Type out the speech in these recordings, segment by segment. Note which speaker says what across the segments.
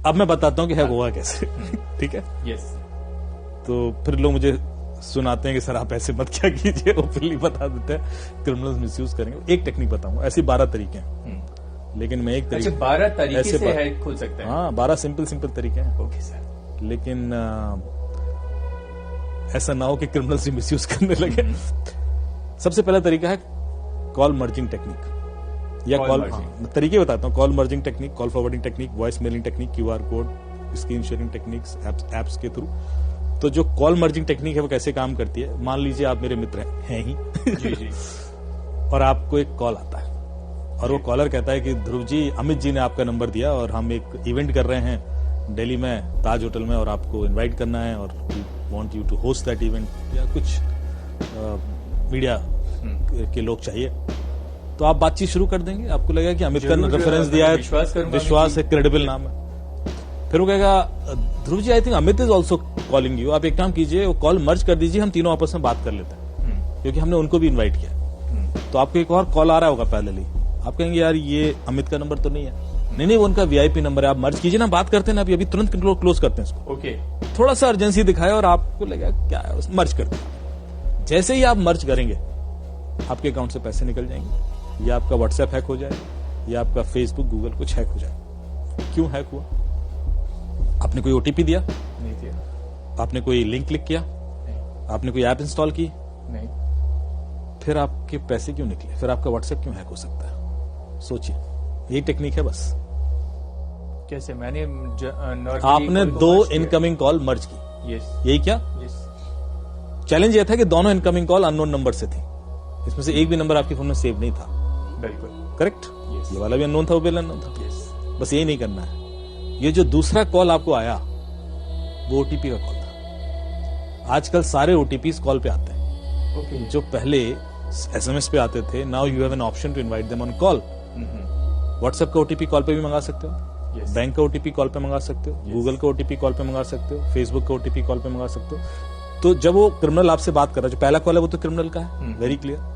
Speaker 1: अब मैं बताता हूँ कि है गोवा कैसे। ठीक है,
Speaker 2: यस।
Speaker 1: तो फिर लोग मुझे सुनाते हैं कि सर आप ऐसे मत क्या कीजिए, ओपनली बता देते हैं, क्रिमिनल्स मिसयूज करेंगे। एक टेक्निक बताऊंगा, ऐसी 12 तरीके हैं, लेकिन मैं एक तरीके।
Speaker 2: अच्छा, 12 तरीके से हैक खुल सकता है?
Speaker 1: हाँ, 12 सिंपल तरीके हैं।
Speaker 2: Okay sir.
Speaker 1: लेकिन ऐसा ना हो कि क्रिमिनल्स ही मिसयूज करने लगे। सबसे पहला तरीका है कॉल मर्जिंग टेक्निक, या कॉल, तरीके बताता हूँ। Call merging technique, call forwarding technique, voice mailing technique, QR code, screen sharing techniques, apps के थ्रू। तो जो कॉल मर्जिंग टेक्निक है वो कैसे काम करती है, मान लीजिए आप मेरे मित्र हैं ही
Speaker 2: जी जी।
Speaker 1: और आपको एक कॉल आता है और वो कॉलर कहता है कि ध्रुव जी, अमित जी ने आपका नंबर दिया और हम एक इवेंट कर रहे हैं दिल्ली में, ताज होटल में, और आपको इनवाइट करना है और want you to host that event, या कुछ मीडिया के लोग चाहिए। तो आप बातचीत शुरू कर देंगे, आपको लगेगा कि अमित का रेफरेंस दिया है, विश्वास है, क्रेडिबल नाम है। फिर वो कहेगा Dhruv ji I think Amit is also calling you, आप एक काम कीजिए, वो कॉल मर्ज कर दीजिए, हम तीनों आपस में बात कर लेते हैं, क्योंकि हमने उनको भी इन्वाइट किया। तो आपको एक और कॉल आ रहा होगा पैरेलली, आप कहेंगे यार ये अमित का नंबर तो नहीं है, नहीं वो उनका वीआईपी नंबर है, आप मर्ज कीजिए ना, बात करते हैं ना अभी थुरंत क्लोज करते हैं इसको।
Speaker 2: ओके।
Speaker 1: थोड़ा सा अर्जेंसी दिखाया और आपको लगेगा क्या है, मर्ज कर दिया। जैसे ही आप मर्ज करेंगे आपके अकाउंट से पैसे निकल जाएंगे, या आपका व्हाट्सएप हैक हो जाए, या आपका फेसबुक, गूगल कुछ हैक हो जाए। क्यों हैक हुआ? आपने कोई ओटीपी दिया?
Speaker 2: नहीं दिया। आपने
Speaker 1: कोई लिंक क्लिक किया?
Speaker 2: नहीं।
Speaker 1: आपने कोई ऐप इंस्टॉल की?
Speaker 2: नहीं।
Speaker 1: फिर आपके पैसे क्यों निकले? फिर आपका व्हाट्सएप क्यों हैक हो सकता है? सोचिए, यही टेक्निक है बस।
Speaker 2: कैसे? मैंने
Speaker 1: आपने 2 इनकमिंग कॉल मर्ज की।
Speaker 2: यस।
Speaker 1: यही क्या?
Speaker 2: यस।
Speaker 1: चैलेंज यह था कि दोनों इनकमिंग कॉल अननोन नंबर से थी, इसमें से एक भी नंबर आपके फोन में सेव नहीं था।
Speaker 2: बिल्कुल
Speaker 1: करेक्ट।
Speaker 2: yes.
Speaker 1: ये वाला भी अननोन था, वो भी अननोन था।
Speaker 2: yes.
Speaker 1: बस यही नहीं करना है। ये जो दूसरा कॉल आपको आया वो ओटीपी का कॉल था। आजकल सारे ओटीपीज कॉल पे आते हैं।
Speaker 2: okay.
Speaker 1: जो पहले एसएमएस पे आते थे, now you have an option to invite them on call. WhatsApp का ओटीपी कॉल पे भी मंगा सकते हो,
Speaker 2: yes.
Speaker 1: बैंक का ओटीपी कॉल पे मंगा सकते हो,
Speaker 2: yes.
Speaker 1: गूगल का ओटीपी कॉल पे मंगा सकते हो, फेसबुक का ओटीपी कॉल पे मंगा सकते हो। तो जब वो क्रिमिनल आपसे बात कर रहा है, जो पहला कॉल है वो तो क्रिमिनल का है, वेरी क्लियर।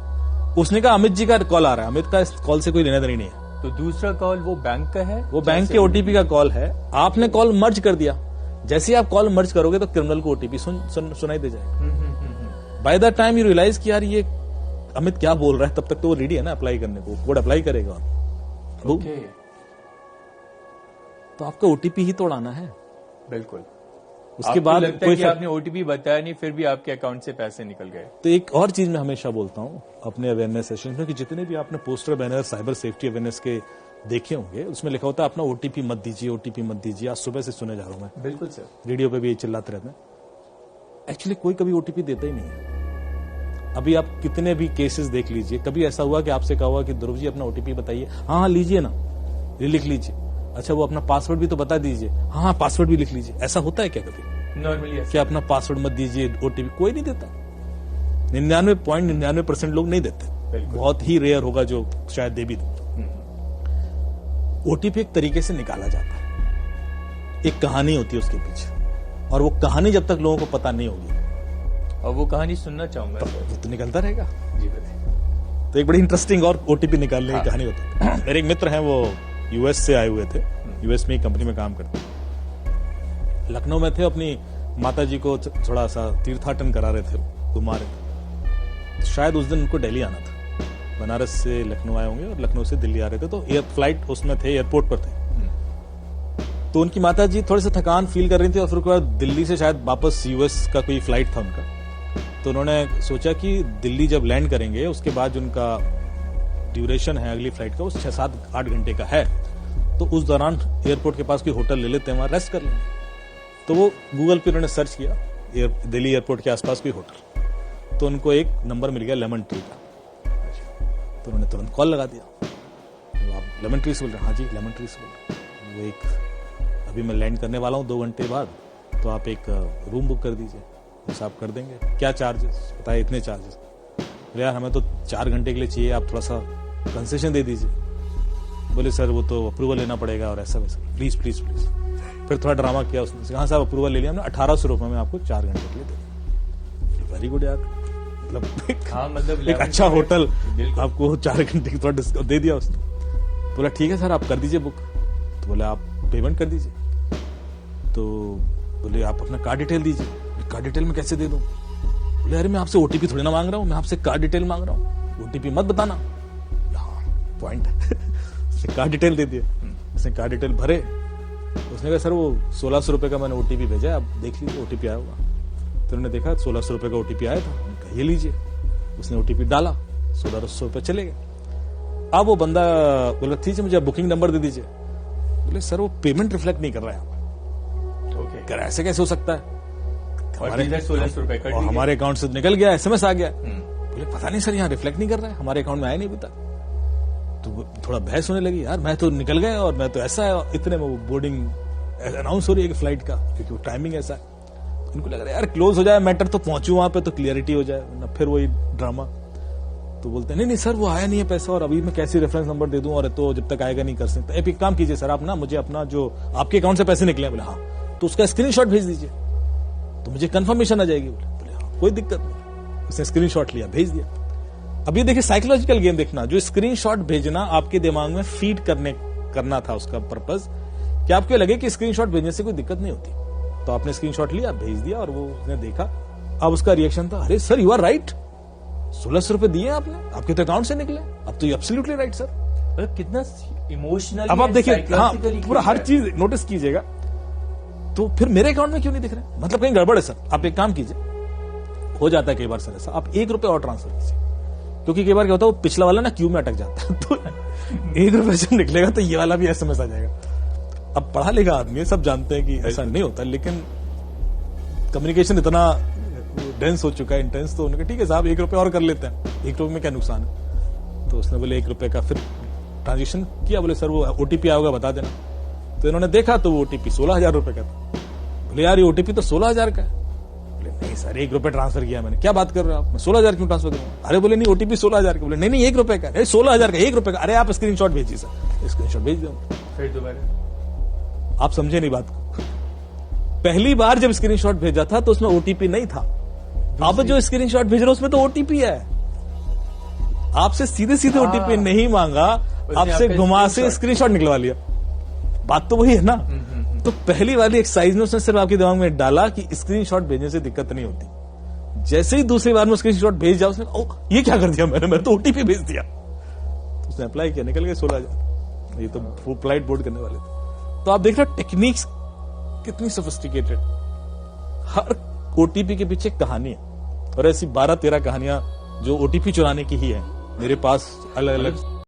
Speaker 1: उसने कहा अमित जी का कॉल आ रहा है, अमित का इस कॉल से कोई लेना देना नहीं है।
Speaker 2: तो दूसरा कॉल वो बैंक का है,
Speaker 1: वो बैंक के ओटीपी का कॉल है, आपने कॉल मर्ज कर दिया। जैसे ही आप कॉल मर्ज करोगे तो क्रिमिनल को ओटीपी सुनाई दे जाएगा। By the time you realize कि यार ये अमित क्या बोल रहा है, तब तक तो वो रेडी है ना अप्लाई करने को, कोड अप्लाई करेगा।
Speaker 2: okay.
Speaker 1: तो आपका ओटीपी ही तोड़ाना है।
Speaker 2: बिल्कुल।
Speaker 1: उसके बाद
Speaker 2: लगता है कि आपने ओटीपी बताया नहीं, फिर भी आपके अकाउंट से पैसे निकल गए।
Speaker 1: तो एक और चीज मैं हमेशा बोलता हूं अपने अवेयरनेस सेशन में, कि जितने भी आपने poster banner cyber safety awareness के देखे होंगे, उसमें लिखा होता है अपना ओटीपी मत दीजिए, ओटीपी मत दीजिए। आज सुबह से सुने जा रहा हूं मैं।
Speaker 2: बिल्कुल सर।
Speaker 1: रेडियो पे भी ये चिल्लाते रहते हैं। एक्चुअली कोई कभी ओटीपी देता ही नहीं है। अभी आप कितने भी केसेस देख लीजिए, कभी ऐसा हुआ कि आपसे कहा हुआ कि ध्रुव जी अपना ओटीपी बताइए, हाँ लीजिए ना, लिख लीजिए। अच्छा वो अपना पासवर्ड भी तो बता दीजिए, हाँ पासवर्ड भी लिख लीजिए। ऐसा होता है क्या कभी?
Speaker 2: नॉर्मली
Speaker 1: क्या अपना पासवर्ड मत दीजिए, ओटीपी कोई नहीं देता। 99.99% लोग नहीं देते, बहुत ही रेयर होगा जो शायद दे भी दे। ओटीपी एक तरीके से निकाला जाता है, एक कहानी होती है उसके पीछे, और वो कहानी जब तक लोगों को पता नहीं होगी,
Speaker 2: और वो कहानी सुनना चाहूंगा
Speaker 1: तो निकलता रहेगा।
Speaker 2: जी बताइए।
Speaker 1: तो एक बड़ी इंटरेस्टिंग और ओटीपी निकालने की कहानी होती है। मेरे एक मित्र हैं, वो यूएस से आए हुए थे, यूएस में एक कंपनी में काम करते हैं। लखनऊ में थे, अपनी माता जी को थोड़ा सा तीर्थाटन करा रहे थे, घुमा रहे थे। शायद उस दिन उनको दिल्ली आना था, बनारस से लखनऊ आए होंगे और लखनऊ से दिल्ली आ रहे थे, तो फ्लाइट उसमें थे, एयरपोर्ट पर थे। तो उनकी माता जी थोड़ी सी थकान फील कर रही थी, और फिर उसके बाद दिल्ली से शायद वापस यूएस का कोई फ्लाइट था उनका। तो उन्होंने सोचा कि दिल्ली जब लैंड करेंगे उसके बाद उनका ड्यूरेशन है अगली फ्लाइट का, वो 6-7-8 घंटे का है, तो उस दौरान एयरपोर्ट के पास कोई होटल ले लेते हैं, वहां रेस्ट कर लेंगे। तो वो गूगल पे उन्होंने सर्च किया दिल्ली एयरपोर्ट के आसपास कोई होटल, तो उनको एक नंबर मिल गया लेमन ट्री का। तो उन्होंने तुरंत कॉल लगा दिया। तो आप लेमन ट्री से बोल रहे हैं? हाँ जी लेमन ट्री से बोल रहे हैं। वो एक अभी मैं लैंड करने वाला हूँ 2 घंटे बाद, तो आप एक रूम बुक कर दीजिए। बस आप कर देंगे। क्या चार्जेस? बताए इतने चार्जेस। यार हमें तो 4 घंटे के लिए चाहिए, आप थोड़ा सा कंसेशन दे दीजिए। बोले सर वो तो अप्रूवल लेना पड़ेगा और ऐसा वैसा, प्लीज प्लीज प्लीज। फिर थोड़ा ड्रामा किया उसने, कहा साहब अप्रूवल ले लिया हमने, 1800 रुपए में आपको 4 घंटे के लिए दे। वेरी गुड यार, मतलब एक अच्छा होटल आपको 4 घंटे की थोड़ा डिस्काउंट दे दिया उसने। बोला ठीक है सर आप कर दीजिए बुक। तो बोला आप पेमेंट कर दीजिए। तो बोले आप अपना कार्ड डिटेल दीजिए। कार्ड डिटेल में कैसे दे दूं? बोले अरे मैं आपसे ओटीपी थोड़ी ना मांग रहा हूं, मैं आपसे कार्ड डिटेल मांग रहा हूं, ओटीपी मत बताना। हाँ पॉइंट उसने कार्ड डिटेल दे दिए। उसने कार्ड डिटेल भरे, उसने कहा सर वो 1600 रुपए का मैंने ओटीपी भेजा, आप देख लीजिए ओटीपी आया होगा। तो उन्होंने देखा 1600 रुपए का ओटीपी आया था, उन्होंने कहा ये लीजिए। उसने ओटीपी डाला, 1600 रुपए चले गए। अब वो बंदा बोला ठीक है मुझे बुकिंग नंबर दे दीजिए। बोले सर वो पेमेंट रिफ्लेक्ट नहीं कर रहा है।
Speaker 2: ओके,
Speaker 1: कर ऐसे कैसे हो सकता है?
Speaker 2: और इधर 1600 रुपए कट
Speaker 1: और
Speaker 2: दिए।
Speaker 1: हमारे अकाउंट से निकल गया, एसएमएस आ गया। बोले पता नहीं सर यहाँ रिफ्लेक्ट नहीं कर रहा है, हमारे अकाउंट में आया नहीं अभी तक। तो वो थोड़ा बहस होने लगी, यार मैं तो निकल गया और मैं तो ऐसा है, इतने में वो बोर्डिंग अनाउंस हो रही है कि फ्लाइट का, क्योंकि वो टाइमिंग ऐसा है। उनको लग रहा है यार क्लोज हो जाए मैटर तो पहुंचू वहां पे तो क्लियरिटी हो जाए, वरना फिर वही ड्रामा। तो बोलते नहीं नहीं सर वो आया नहीं है पैसा, और अभी मैं कैसे रेफरेंस नंबर दे दूं, और तो जब तक आएगा नहीं कर सकता। एक काम कीजिए सर, आप ना मुझे अपना जो आपके अकाउंट से पैसे निकले, बोले हाँ, तो उसका स्क्रीनशॉट भेज दीजिए तो मुझे कंफर्मेशन आ जाएगी। बोले हाँ कोई दिक्कत नहीं। उसने स्क्रीनशॉट लिया, भेज दिया। अब ये देखिए साइकोलॉजिकल गेम देखना, जो स्क्रीनशॉट भेजना आपके दिमाग में फीड करना था उसका पर्पस, कि आपको लगे कि स्क्रीनशॉट भेजने से कोई दिक्कत नहीं होती। तो आपने स्क्रीनशॉट लिया, भेज दिया, और वो उसने देखा। अब उसका रिएक्शन था, अरे सर यू आर राइट, 1600 रुपए दिए आपने, आपके तो अकाउंट से निकले, अब तो यू एब्सोल्युटली राइट सर।
Speaker 2: मतलब कितना इमोशनल।
Speaker 1: अब आप देखिए, हाँ पूरा हर चीज नोटिस कीजिएगा। तो फिर मेरे अकाउंट में क्यों नहीं दिख रहे? मतलब कहीं गड़बड़ है सर। आप एक काम कीजिए, हो जाता है कई बार सर ऐसा, आप 1 रुपए और ट्रांसफर कीजिए, क्योंकि कई बार क्या होता है वो पिछला वाला ना क्यू में अटक जाता है। तो 1 रुपए जब निकलेगा तो ये वाला भी एसएमएस आ जाएगा। अब पढ़ा लिखा आदमी है, सब जानते हैं कि ऐसा नहीं होता, लेकिन कम्युनिकेशन इतना डेंस हो चुका है, इंटेंस। तो उन्होंने कहा ठीक है साहब 1 रुपए और कर लेते हैं, 1 रुपए में क्या नुकसान है। तो उसने बोले 1 रुपए का फिर ट्रांजेक्शन किया। बोले सर वो ओटीपी आया होगा बता देना। तो इन्होंने देखा तो वो ओटीपी 16,000 रुपए का था। बोले यार ये ओटीपी तो 16,000 का है। बोले नहीं सर 1 रुपए ट्रांसफर किया मैंने। क्या बात कर रहे हो आप, मैं 16,000 क्यों ट्रांसफर करूंगा? अरे बोले नहीं ओटीपी 16,000 का। बोले नहीं नहीं 1 रुपए का, नहीं 16,000 का, 1 रुपए का। अरे आप स्क्रीनशॉट भेजिए सर, स्क्रीनशॉट भेज दो।
Speaker 2: फिर दोबारा
Speaker 1: आप समझे नहीं बात को। पहली बार जब स्क्रीनशॉट भेजा था तो उसमें ओटीपी नहीं था। अब जो स्क्रीनशॉट भेज रहे हो उसमें तो ओटीपी है। आपसे सीधे सीधे ओटीपी नहीं मांगा, आपसे घुमा से स्क्रीनशॉट निकलवा लिया। बात तो वही है ना। तो पहली वाली एक्सरसाइज में उसने सिर्फ आपके दिमाग में डाला कि स्क्रीनशॉट भेजने से दिक्कत नहीं होती। जैसे ही दूसरी बार में स्क्रीनशॉट भेज जाओ, उसने ओ ये क्या कर दिया मैंने तो ओटीपी भेज दिया। तो उसने अप्लाई किया, निकल गए 16,000। ये तो फ्लाइट बोर्ड करने वाले थे। तो आप देख रहे टेक्निक्स कितनी सोफिस्टिकेटेड। हर ओटीपी के पीछे कहानी है, और ऐसी 12-13 कहानियां जो ओटीपी चुराने की ही है मेरे पास अलग अलग।